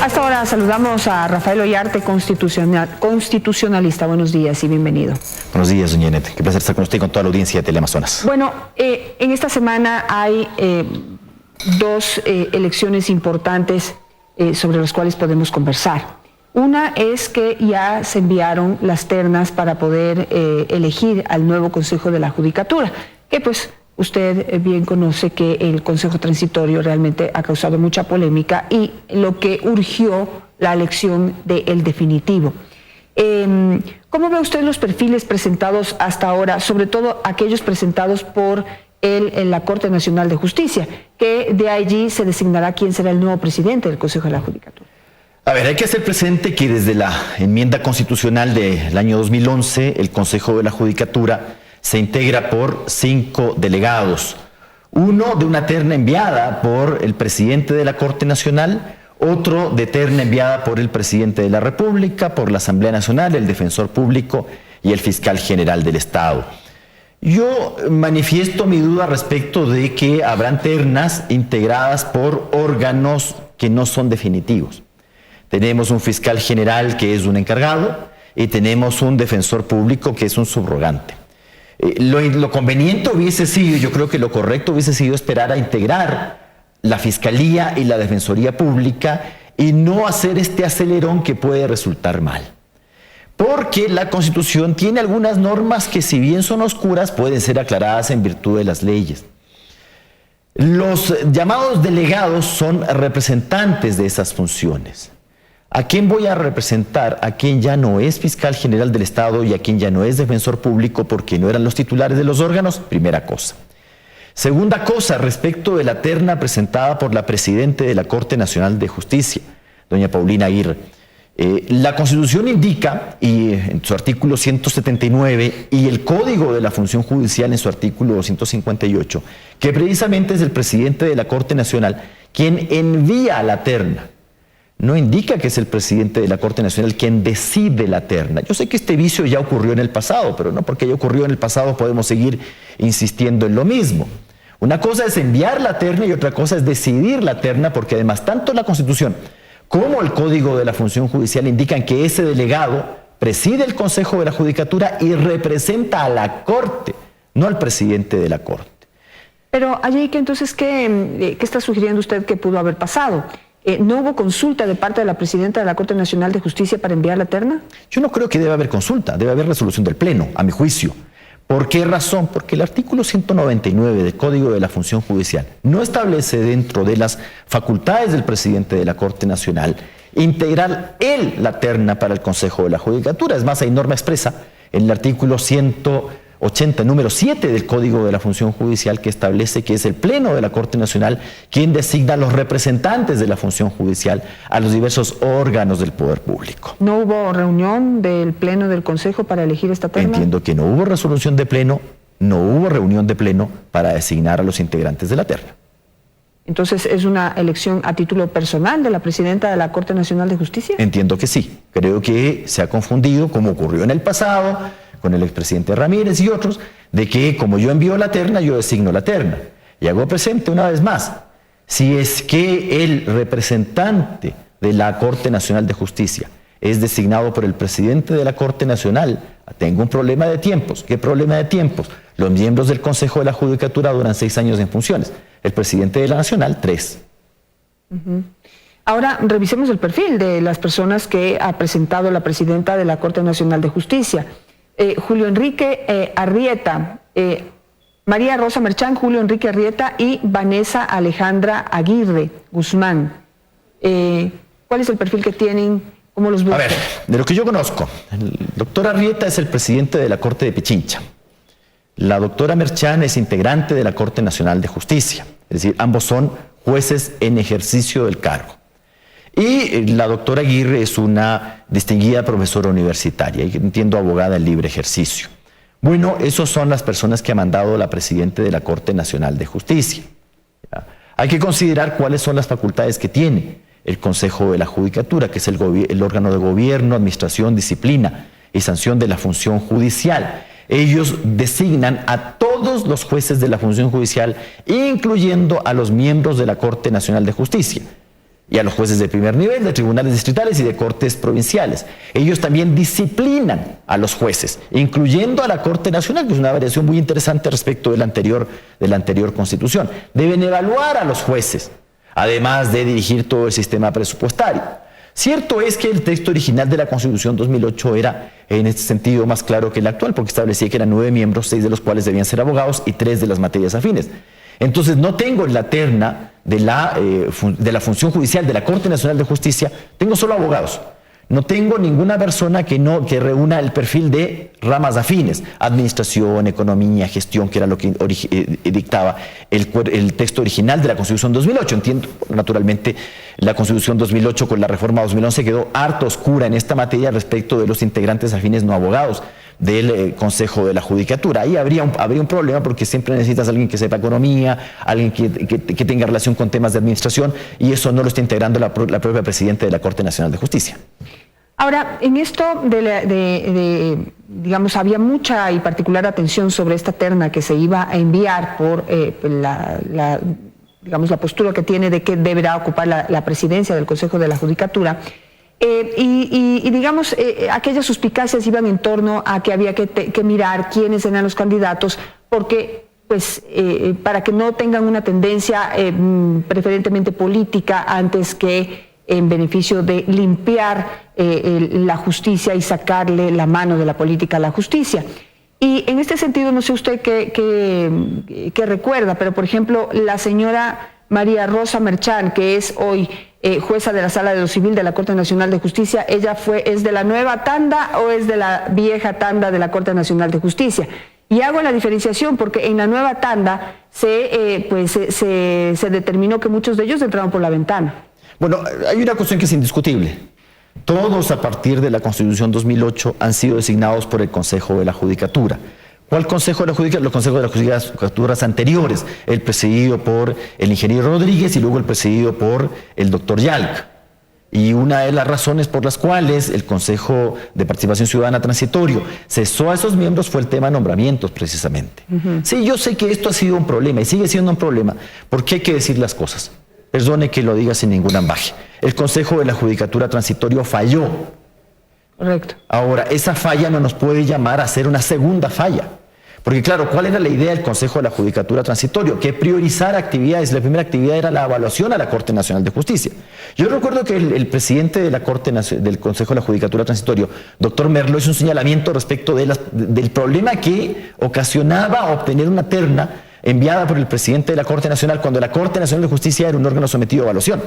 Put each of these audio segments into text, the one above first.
Hasta ahora saludamos a Rafael Ollarte, constitucionalista. Buenos días y bienvenido. Buenos días, doña Enet. Qué placer estar con usted y con toda la audiencia de Teleamazonas. Bueno, en esta semana hay dos elecciones importantes sobre las cuales podemos conversar. Una es que ya se enviaron las ternas para poder elegir al nuevo Consejo de la Judicatura, que pues usted bien conoce que el Consejo Transitorio realmente ha causado mucha polémica y lo que urgió la elección del definitivo. ¿Cómo ve usted los perfiles presentados hasta ahora, sobre todo aquellos presentados por la Corte Nacional de Justicia, que de allí se designará quién será el nuevo presidente del Consejo de la Judicatura? A ver, hay que hacer presente que desde la enmienda constitucional del año 2011, el Consejo de la Judicatura se integra por 5 delegados, uno de una terna enviada por el presidente de la Corte Nacional, otro de terna enviada por el presidente de la República, por la Asamblea Nacional, el defensor público y el fiscal general del Estado. Yo manifiesto mi duda respecto de que habrán ternas integradas por órganos que no son definitivos. Tenemos un fiscal general que es un encargado y tenemos un defensor público que es un subrogante. Lo conveniente hubiese sido, yo creo que lo correcto hubiese sido esperar a integrar la Fiscalía y la Defensoría Pública y no hacer este acelerón que puede resultar mal. Porque la Constitución tiene algunas normas que, si bien son oscuras, pueden ser aclaradas en virtud de las leyes. Los llamados delegados son representantes de esas funciones. ¿A quién voy a representar? A quien ya no es fiscal general del Estado y a quien ya no es defensor público porque no eran los titulares de los órganos, primera cosa. Segunda cosa, respecto de la terna presentada por la presidenta de la Corte Nacional de Justicia, doña Paulina Aguirre. La Constitución indica, y en su artículo 179, y el Código de la Función Judicial en su artículo 258, que precisamente es el presidente de la Corte Nacional quien envía la terna. No indica que es el presidente de la Corte Nacional quien decide la terna. Yo sé que este vicio ya ocurrió en el pasado, pero no porque ya ocurrió en el pasado podemos seguir insistiendo en lo mismo. Una cosa es enviar la terna y otra cosa es decidir la terna, porque además tanto la Constitución como el Código de la Función Judicial indican que ese delegado preside el Consejo de la Judicatura y representa a la Corte, no al presidente de la Corte. Pero allí, entonces, ¿qué está sugiriendo usted que pudo haber pasado? ¿No hubo consulta de parte de la presidenta de la Corte Nacional de Justicia para enviar la terna? Yo no creo que deba haber consulta, debe haber resolución del Pleno, a mi juicio. ¿Por qué razón? Porque el artículo 199 del Código de la Función Judicial no establece dentro de las facultades del presidente de la Corte Nacional integrar él la terna para el Consejo de la Judicatura. Es más, hay norma expresa en el artículo 180, número 7 del Código de la Función Judicial, que establece que es el Pleno de la Corte Nacional quien designa a los representantes de la función judicial a los diversos órganos del poder público. ¿No hubo reunión del Pleno del Consejo para elegir esta terna? Entiendo que no hubo resolución de Pleno, no hubo reunión de Pleno para designar a los integrantes de la terna. Entonces, ¿es una elección a título personal de la presidenta de la Corte Nacional de Justicia? Entiendo que sí. Creo que se ha confundido, como ocurrió en el pasado, con el expresidente Ramírez y otros, de que como yo envío la terna, yo designo la terna. Y hago presente una vez más, si es que el representante de la Corte Nacional de Justicia es designado por el presidente de la Corte Nacional, tengo un problema de tiempos. ¿Qué problema de tiempos? Los miembros del Consejo de la Judicatura duran 6 años en funciones, el presidente de la Nacional 3. Ahora revisemos el perfil de las personas que ha presentado la presidenta de la Corte Nacional de Justicia. Julio Enrique Arrieta, María Rosa Merchán, Julio Enrique Arrieta y Vanessa Alejandra Aguirre Guzmán. ¿Cuál es el perfil que tienen? ¿Cómo los buscan? A ver, de lo que yo conozco, el doctor Arrieta es el presidente de la Corte de Pichincha. La doctora Merchán es integrante de la Corte Nacional de Justicia. Es decir, ambos son jueces en ejercicio del cargo. Y la doctora Aguirre es una distinguida profesora universitaria y entiendo abogada en libre ejercicio. Bueno, esas son las personas que ha mandado la presidenta de la Corte Nacional de Justicia. ¿Ya? Hay que considerar cuáles son las facultades que tiene el Consejo de la Judicatura, que es el órgano de gobierno, administración, disciplina y sanción de la función judicial. Ellos designan a todos los jueces de la función judicial, incluyendo a los miembros de la Corte Nacional de Justicia. y a los jueces de primer nivel, de tribunales distritales y de cortes provinciales. Ellos también disciplinan a los jueces, incluyendo a la Corte Nacional, que es una variación muy interesante respecto de la anterior Constitución. Deben evaluar a los jueces, además de dirigir todo el sistema presupuestario. Cierto es que el texto original de la Constitución 2008 era, en este sentido, más claro que el actual, porque establecía que eran 9 miembros, 6 de los cuales debían ser abogados y 3 de las materias afines. Entonces no tengo en la terna de la función judicial de la Corte Nacional de Justicia, tengo solo abogados. No tengo ninguna persona que reúna el perfil de ramas afines, administración, economía, gestión, que era lo que dictaba el texto original de la Constitución 2008. Entiendo, naturalmente, la Constitución 2008 con la reforma 2011 quedó harto oscura en esta materia respecto de los integrantes afines no abogados del Consejo de la Judicatura. Ahí habría un problema, porque siempre necesitas a alguien que sepa economía, alguien que tenga relación con temas de administración, y eso no lo está integrando la propia Presidenta de la Corte Nacional de Justicia. Ahora, en esto digamos, había mucha y particular atención sobre esta terna que se iba a enviar por digamos, la postura que tiene de que deberá ocupar la presidencia del Consejo de la Judicatura. Digamos, aquellas suspicacias iban en torno a que había que mirar quiénes eran los candidatos, porque pues para que no tengan una tendencia preferentemente política antes que en beneficio de limpiar la justicia y sacarle la mano de la política a la justicia. Y en este sentido, no sé usted qué recuerda, pero por ejemplo, la señora María Rosa Merchán, que es hoy jueza de la Sala de lo Civil de la Corte Nacional de Justicia, ¿ella es de la nueva tanda o es de la vieja tanda de la Corte Nacional de Justicia? Y hago la diferenciación porque en la nueva tanda se determinó que muchos de ellos entraron por la ventana. Bueno, hay una cuestión que es indiscutible. Todos, a partir de la Constitución 2008, han sido designados por el Consejo de la Judicatura. ¿Cuál Consejo de la Judicatura? Los consejos de las judicaturas anteriores, el presidido por el ingeniero Rodríguez y luego el presidido por el doctor Yalc. Y una de las razones por las cuales el Consejo de Participación Ciudadana Transitorio cesó a esos miembros fue el tema de nombramientos, precisamente. Sí, yo sé que esto ha sido un problema y sigue siendo un problema, porque hay que decir las cosas. Perdone que lo diga sin ningún ambaje. El Consejo de la Judicatura Transitorio falló. Correcto. Ahora, esa falla no nos puede llamar a ser una segunda falla. Porque claro, ¿cuál era la idea del Consejo de la Judicatura Transitorio? Que priorizar actividades. La primera actividad era la evaluación a la Corte Nacional de Justicia. Yo recuerdo que el presidente de la del Consejo de la Judicatura Transitorio, doctor Merlo, hizo un señalamiento respecto del problema que ocasionaba obtener una terna enviada por el presidente de la Corte Nacional cuando la Corte Nacional de Justicia era un órgano sometido a evaluación.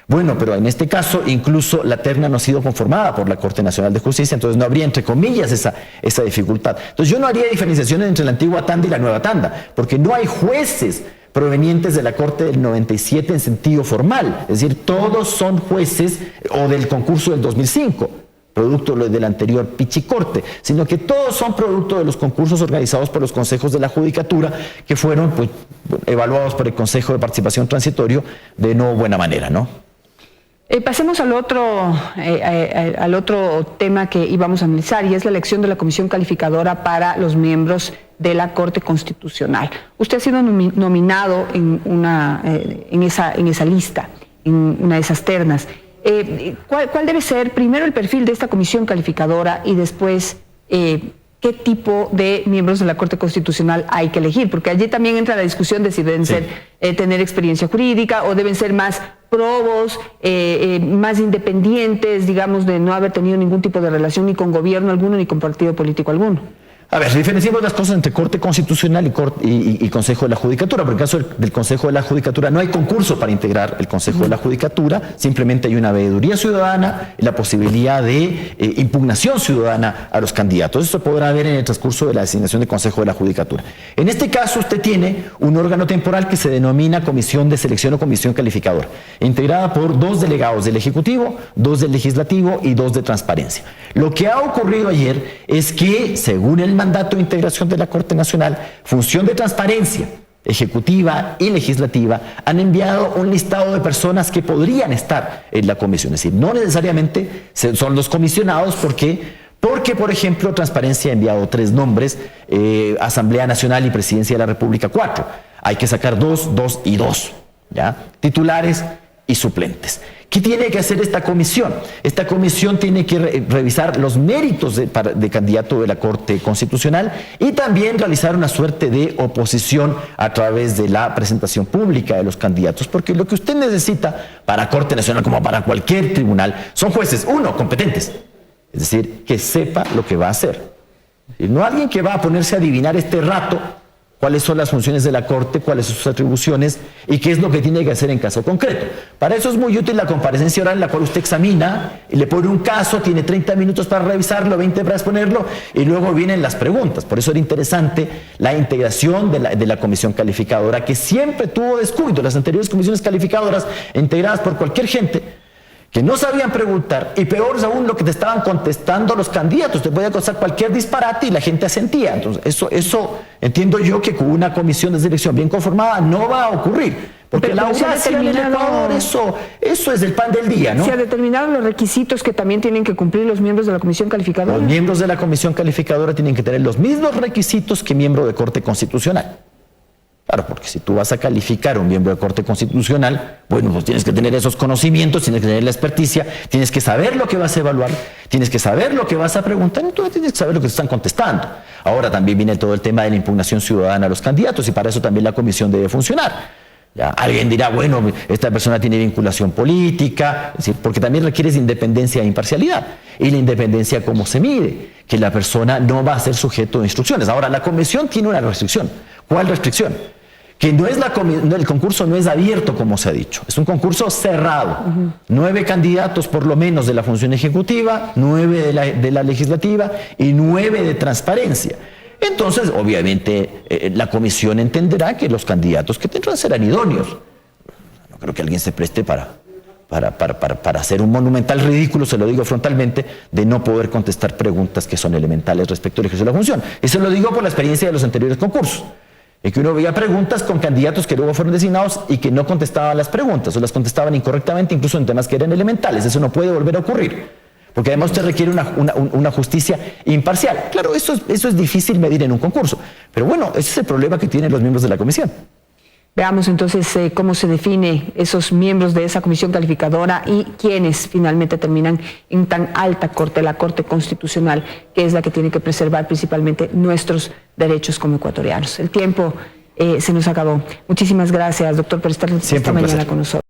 Bueno, pero en este caso incluso la terna no ha sido conformada por la Corte Nacional de Justicia, entonces no habría, entre comillas, esa dificultad. Entonces yo no haría diferenciaciones entre la antigua tanda y la nueva tanda, porque no hay jueces provenientes de la Corte del 97 en sentido formal, es decir, todos son jueces o del concurso del 2005. Producto del anterior Pichicorte, sino que todos son producto de los concursos organizados por los consejos de la Judicatura, que fueron pues, evaluados por el Consejo de Participación Transitorio de no buena manera, ¿no? Pasemos al otro tema que íbamos a analizar, y es la elección de la comisión calificadora para los miembros de la Corte Constitucional. Usted ha sido nominado en esa lista, en una de esas ternas. ¿Cuál debe ser primero el perfil de esta comisión calificadora y después qué tipo de miembros de la Corte Constitucional hay que elegir? Porque allí también entra la discusión de si deben tener experiencia jurídica o deben ser más probos, más independientes, digamos, de no haber tenido ningún tipo de relación ni con gobierno alguno ni con partido político alguno. A ver, diferenciamos las cosas entre Corte Constitucional y Consejo de la Judicatura. Por el caso del Consejo de la Judicatura no hay concurso para integrar el Consejo de la Judicatura, simplemente hay una veeduría ciudadana y la posibilidad de impugnación ciudadana a los candidatos. Eso se podrá ver en el transcurso de la designación del Consejo de la Judicatura. En este caso usted tiene un órgano temporal que se denomina Comisión de Selección o Comisión Calificadora, integrada por 2 delegados del Ejecutivo, 2 del Legislativo y 2 de Transparencia. Lo que ha ocurrido ayer es que, según el mandato de integración de la Corte Nacional, función de transparencia, ejecutiva y legislativa, han enviado un listado de personas que podrían estar en la comisión. Es decir, no necesariamente son los comisionados, porque, por ejemplo, Transparencia ha enviado 3 nombres, Asamblea Nacional y Presidencia de la República 4. Hay que sacar 2, 2 y 2, ¿ya? Titulares y suplentes. ¿Qué tiene que hacer esta comisión? Esta comisión tiene que revisar los méritos de candidato de la Corte Constitucional y también realizar una suerte de oposición a través de la presentación pública de los candidatos, porque lo que usted necesita para Corte Nacional como para cualquier tribunal son jueces, uno, competentes, es decir, que sepa lo que va a hacer. Y no alguien que va a ponerse a adivinar este rato cuáles son las funciones de la Corte, cuáles son sus atribuciones y qué es lo que tiene que hacer en caso concreto. Para eso es muy útil la comparecencia oral en la cual usted examina y le pone un caso, tiene 30 minutos para revisarlo, 20 para exponerlo y luego vienen las preguntas. Por eso era interesante la integración de la comisión calificadora, que siempre tuvo descuido. Las anteriores comisiones calificadoras, integradas por cualquier gente, que no sabían preguntar, y peor aún lo que te estaban contestando los candidatos, te podía costar cualquier disparate y la gente asentía. Entonces eso entiendo yo que con una comisión de selección bien conformada no va a ocurrir, porque la audacia en el Ecuador, eso es el pan del día, ¿no? ¿Se ha determinado los requisitos que también tienen que cumplir los miembros de la comisión calificadora? Los miembros de la comisión calificadora tienen que tener los mismos requisitos que miembro de Corte Constitucional. Claro, porque si tú vas a calificar a un miembro de Corte Constitucional, bueno, pues tienes que tener esos conocimientos, tienes que tener la experticia, tienes que saber lo que vas a evaluar, tienes que saber lo que vas a preguntar, entonces tienes que saber lo que te están contestando. Ahora también viene todo el tema de la impugnación ciudadana a los candidatos y para eso también la comisión debe funcionar. Ya, alguien dirá, bueno, esta persona tiene vinculación política, es decir, porque también requieres independencia e imparcialidad. Y la independencia, ¿cómo se mide? Que la persona no va a ser sujeto de instrucciones. Ahora, la comisión tiene una restricción. ¿Cuál restricción? Que el concurso no es abierto, como se ha dicho, es un concurso cerrado. 9 candidatos por lo menos de la función ejecutiva, 9 de la legislativa y 9 de transparencia. Entonces, obviamente, la comisión entenderá que los candidatos que tendrán serán idóneos. No creo que alguien se preste para hacer un monumental ridículo, se lo digo frontalmente, de no poder contestar preguntas que son elementales respecto al ejercicio de la función. Eso lo digo por la experiencia de los anteriores concursos. Es que uno veía preguntas con candidatos que luego fueron designados y que no contestaban las preguntas o las contestaban incorrectamente, incluso en temas que eran elementales. Eso no puede volver a ocurrir, porque además usted requiere una justicia imparcial. Claro, eso es difícil medir en un concurso, pero bueno, ese es el problema que tienen los miembros de la comisión. Veamos entonces cómo se define esos miembros de esa comisión calificadora y quiénes finalmente terminan en tan alta corte, la Corte Constitucional, que es la que tiene que preservar principalmente nuestros derechos como ecuatorianos. El tiempo se nos acabó. Muchísimas gracias, doctor, por estar esta mañana con nosotros.